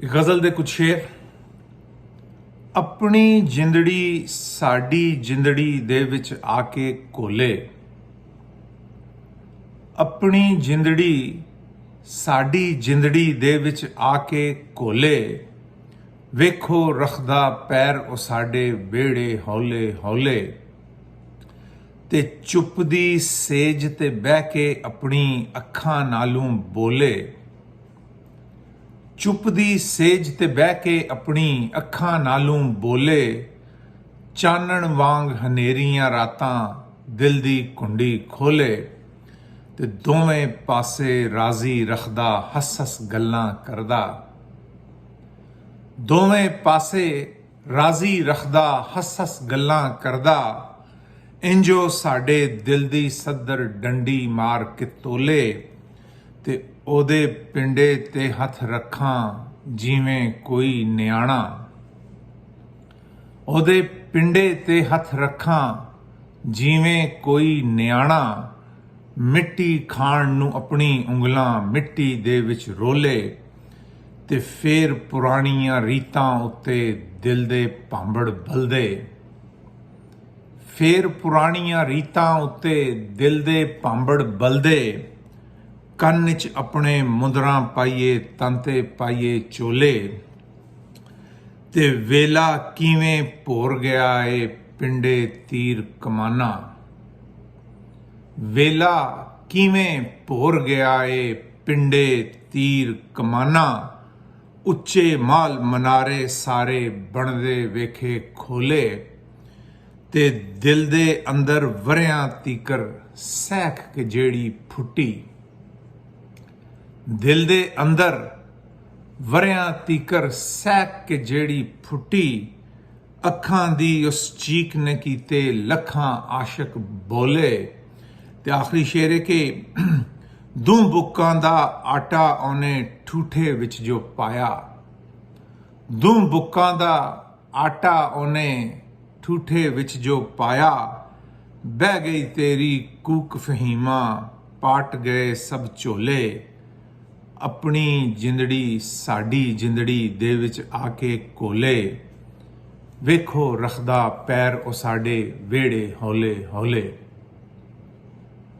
गज़ल दे कुछ शेर। अपनी जिंदड़ी साडी जिंदड़ी दे विच आके घोले, अपनी जिंदड़ी साडी जिंदड़ी दे विच आके घोले, वेखो रखदा पैर ओ साडे बेड़े हौले हौले, ते चुपदी सेज ते बह के अपनी अखां नालों बोले, चुपदी सेज ते बह के अपनी अखां नालों बोले, चानण वांग हनेरियां रातां दिल दी कुंडी खोले, ते दोवें पासे राजी रखदा हस हस गल्लां करदा, दोवें पासे राजी रखदा हस हस गल्लां करदा, इंजो साडे दिल दी सदर डंडी मार के तोले, ते ओदे पिंडे ते हथ रखां जिवें कोई न्याणा, ओदे पिंडे ते हथ रखां जिवें कोई न्याणा, मिट्टी खाण नूं अपनी उंगलां मिट्टी दे विच रोले, ते फेर पुराणियां रीतां उत्ते दिल दे भांबड़ बलदे, फेर पुराणियां रीतां उत्ते दिल दे भांबड़ बलदे, ਕੰਨ 'ਚ ਆਪਣੇ ਮੁੰਦਰਾਂ ਪਾਈਏ ਤੰਤੇ ਪਾਈਏ ਚੋਲੇ, ਤੇ ਵੇਲਾ ਕਿਵੇਂ ਭੋਰ ਗਿਆ ਏ ਪਿੰਡੇ ਤੀਰ ਕਮਾਨਾ, ਵੇਲਾ ਕਿਵੇਂ ਭੋਰ ਗਿਆ ਏ ਪਿੰਡੇ ਤੀਰ ਕਮਾਨਾ, ਉੱਚੇ ਮਾਲ ਮਨਾਰੇ ਸਾਰੇ ਬਣਦੇ ਵੇਖੇ ਖੋਲੇ, ਤੇ ਦਿਲ ਦੇ ਅੰਦਰ ਵਰਿਆਂ ਤੀਕਰ ਸਹਿਕ ਕੇ ਜਿਹੜੀ ਫੁੱਟੀ, दिल दे अंदर वरियां तीकर सहक के जेड़ी फुटी, अखां दी उस चीक ने कीते लखां आशिक बोले, ते आखिरी शेर है कि दूं बुक्कां दा आटा ओने ठूठे विच जो पाया, दूं बुक्कां दा आटा ओने ठूठे विच जो पाया, बह गई तेरी कूक फहीमा पाट गए सब झोले, अपनी जिंदड़ी साडी जिंदड़ी दे विच आके घोले, वेखो रखदा पैर ओ साडे वेड़े हौले हौले।